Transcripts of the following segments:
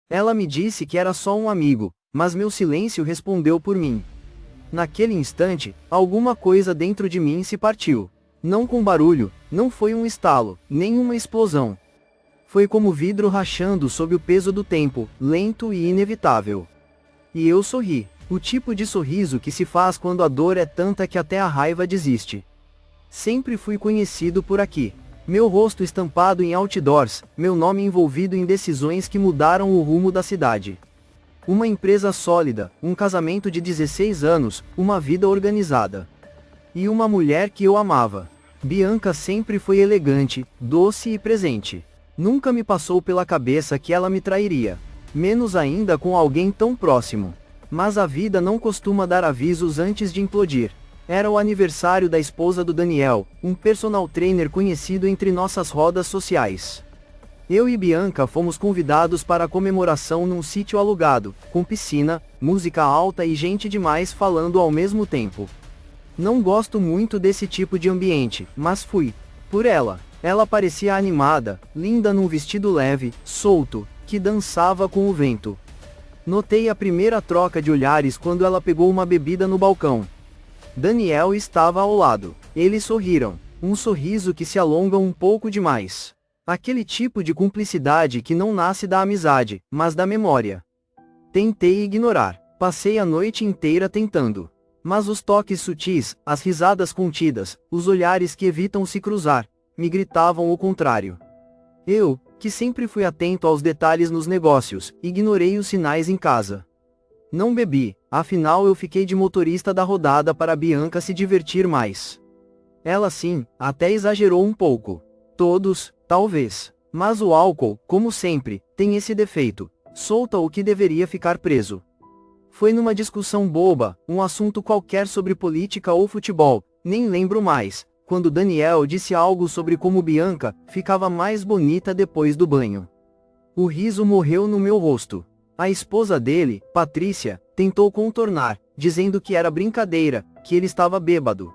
Ela me disse que era só um amigo, mas meu silêncio respondeu por mim. Naquele instante, alguma coisa dentro de mim se partiu. Não com barulho, não foi um estalo, nem uma explosão. Foi como vidro rachando sob o peso do tempo, lento e inevitável. E eu sorri, o tipo de sorriso que se faz quando a dor é tanta que até a raiva desiste. Sempre fui conhecido por aqui. Meu rosto estampado em outdoors, meu nome envolvido em decisões que mudaram o rumo da cidade. Uma empresa sólida, um casamento de 16 anos, uma vida organizada. E uma mulher que eu amava. Bianca sempre foi elegante, doce e presente. Nunca me passou pela cabeça que ela me trairia. Menos ainda com alguém tão próximo. Mas a vida não costuma dar avisos antes de implodir. Era o aniversário da esposa do Daniel, um personal trainer conhecido entre nossas rodas sociais. Eu e Bianca fomos convidados para a comemoração num sítio alugado, com piscina, música alta e gente demais falando ao mesmo tempo. Não gosto muito desse tipo de ambiente, mas fui. Por ela. Ela parecia animada, linda num vestido leve, solto, que dançava com o vento. Notei a primeira troca de olhares quando ela pegou uma bebida no balcão. Daniel estava ao lado. Eles sorriram. Um sorriso que se alonga um pouco demais. Aquele tipo de cumplicidade que não nasce da amizade, mas da memória. Tentei ignorar. Passei a noite inteira tentando. Mas os toques sutis, as risadas contidas, os olhares que evitam se cruzar, me gritavam o contrário. Eu, que sempre fui atento aos detalhes nos negócios, ignorei os sinais em casa. Não bebi, afinal eu fiquei de motorista da rodada para Bianca se divertir mais. Ela sim, até exagerou um pouco. Todos, talvez. Mas o álcool, como sempre, tem esse defeito. Solta o que deveria ficar preso. Foi numa discussão boba, um assunto qualquer sobre política ou futebol, nem lembro mais, quando Daniel disse algo sobre como Bianca ficava mais bonita depois do banho. O riso morreu no meu rosto. A esposa dele, Patrícia, tentou contornar, dizendo que era brincadeira, que ele estava bêbado.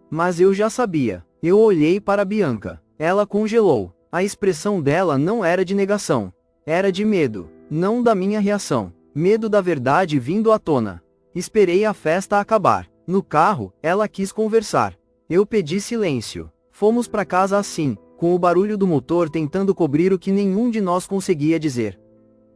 Mas eu já sabia. Eu olhei para Bianca. Ela congelou. A expressão dela não era de negação. Era de medo. Não da minha reação. Medo da verdade vindo à tona. Esperei a festa acabar. No carro, ela quis conversar. Eu pedi silêncio. Fomos para casa assim, com o barulho do motor tentando cobrir o que nenhum de nós conseguia dizer.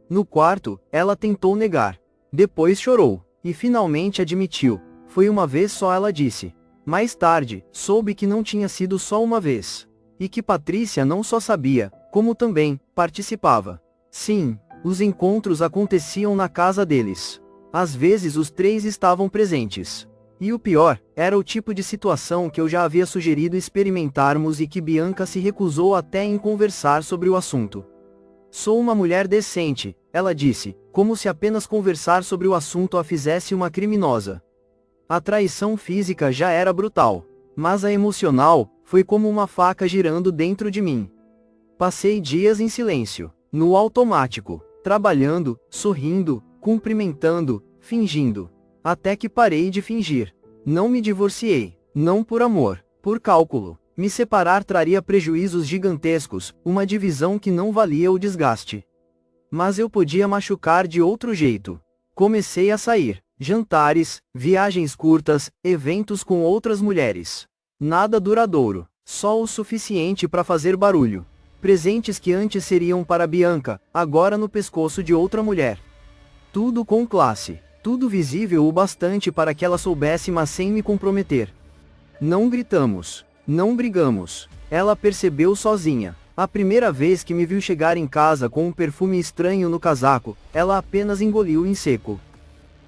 No quarto, ela tentou negar. Depois chorou. E finalmente admitiu. Foi uma vez só, ela disse. Mais tarde, soube que não tinha sido só uma vez. E que Patrícia não só sabia, como também participava. Sim, os encontros aconteciam na casa deles. Às vezes os três estavam presentes. E o pior, era o tipo de situação que eu já havia sugerido experimentarmos e que Bianca se recusou até em conversar sobre o assunto. Sou uma mulher decente, ela disse, como se apenas conversar sobre o assunto a fizesse uma criminosa. A traição física já era brutal, mas a emocional foi como uma faca girando dentro de mim. Passei dias em silêncio, no automático, trabalhando, sorrindo, cumprimentando, fingindo. Até que parei de fingir. Não me divorciei, não por amor, por cálculo. Me separar traria prejuízos gigantescos, uma divisão que não valia o desgaste. Mas eu podia machucar de outro jeito. Comecei a sair, jantares, viagens curtas, eventos com outras mulheres. Nada duradouro, só o suficiente para fazer barulho. Presentes que antes seriam para Bianca, agora no pescoço de outra mulher. Tudo com classe, tudo visível o bastante para que ela soubesse, mas sem me comprometer. Não gritamos, não brigamos. Ela percebeu sozinha. A primeira vez que me viu chegar em casa com um perfume estranho no casaco, ela apenas engoliu em seco.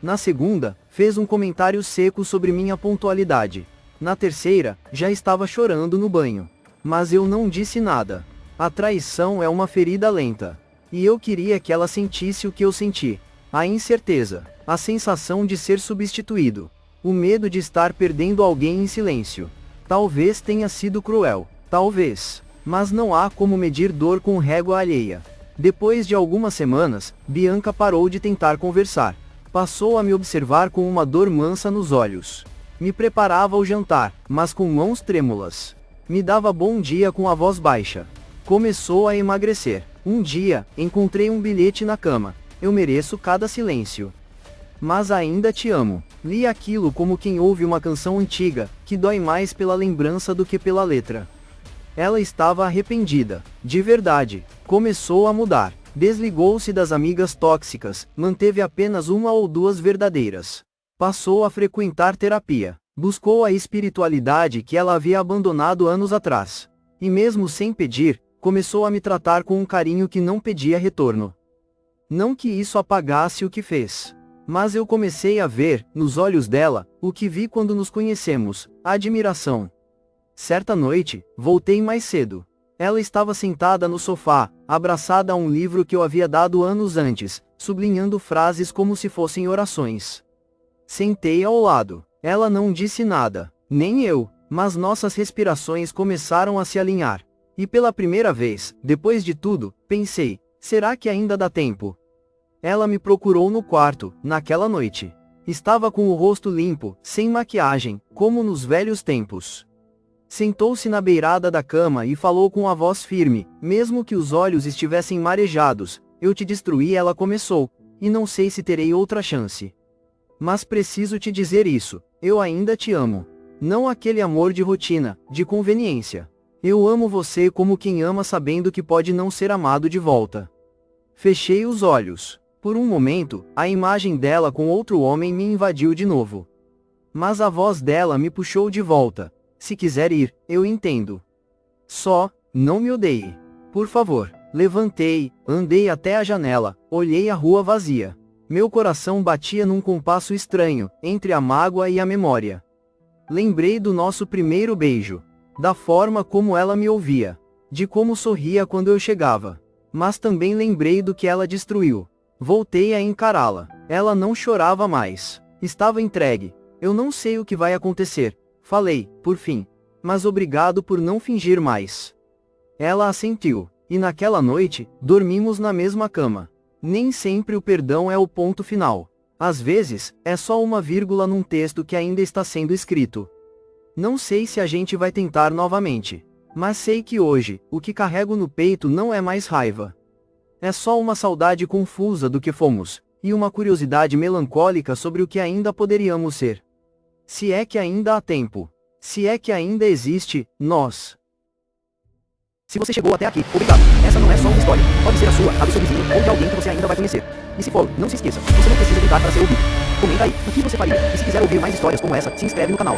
Na segunda, fez um comentário seco sobre minha pontualidade. Na terceira, já estava chorando no banho. Mas eu não disse nada. A traição é uma ferida lenta. E eu queria que ela sentisse o que eu senti. A incerteza, a sensação de ser substituído. O medo de estar perdendo alguém em silêncio. Talvez tenha sido cruel. Talvez. Mas não há como medir dor com régua alheia. Depois de algumas semanas, Bianca parou de tentar conversar. Passou a me observar com uma dor mansa nos olhos. Me preparava o jantar, mas com mãos trêmulas. Me dava bom dia com a voz baixa. Começou a emagrecer. Um dia, encontrei um bilhete na cama. eu mereço cada silêncio. Mas ainda te amo. Li aquilo como quem ouve uma canção antiga, que dói mais pela lembrança do que pela letra. Ela estava arrependida, de verdade, começou a mudar. Desligou-se das amigas tóxicas, manteve apenas uma ou duas verdadeiras. Passou a frequentar terapia. Buscou a espiritualidade que ela havia abandonado anos atrás. E mesmo sem pedir, começou a me tratar com um carinho que não pedia retorno. Não que isso apagasse o que fez. Mas eu comecei a ver, nos olhos dela, o que vi quando nos conhecemos, admiração. Certa noite, voltei mais cedo. Ela estava sentada no sofá, abraçada a um livro que eu havia dado anos antes, sublinhando frases como se fossem orações. Sentei ao lado. Ela não disse nada, nem eu, mas nossas respirações começaram a se alinhar. E pela primeira vez, depois de tudo, pensei, será que ainda dá tempo? Ela me procurou no quarto, naquela noite. Estava com o rosto limpo, sem maquiagem, como nos velhos tempos. Sentou-se na beirada da cama e falou com a voz firme, mesmo que os olhos estivessem marejados. Eu te destruí, ela começou, e não sei se terei outra chance. Mas preciso te dizer isso, eu ainda te amo. Não aquele amor de rotina, de conveniência. Eu amo você como quem ama sabendo que pode não ser amado de volta. Fechei os olhos. Por um momento, a imagem dela com outro homem me invadiu de novo. Mas a voz dela me puxou de volta. Se quiser ir, eu entendo. Só, não me odeie. Por favor. Levantei, andei até a janela, olhei a rua vazia. Meu coração batia num compasso estranho, entre a mágoa e a memória. Lembrei do nosso primeiro beijo. Da forma como ela me ouvia. De como sorria quando eu chegava. Mas também lembrei do que ela destruiu. Voltei a encará-la. Ela não chorava mais. Estava entregue. Eu não sei o que vai acontecer. Falei, por fim. Mas obrigado por não fingir mais. Ela assentiu. E naquela noite, dormimos na mesma cama. Nem sempre o perdão é o ponto final. Às vezes, é só uma vírgula num texto que ainda está sendo escrito. Não sei se a gente vai tentar novamente. Mas sei que hoje, o que carrego no peito não é mais raiva. É só uma saudade confusa do que fomos, e uma curiosidade melancólica sobre o que ainda poderíamos ser. Se é que ainda há tempo. Se é que ainda existe, nós. Se você chegou até aqui, obrigado. Essa não é só uma história. Pode ser a sua, a do seu vizinho, ou de alguém que você ainda vai conhecer. E se for, não se esqueça, você não precisa gritar para ser ouvido. Comenta aí, o que você faria? E se quiser ouvir mais histórias como essa, se inscreve no canal.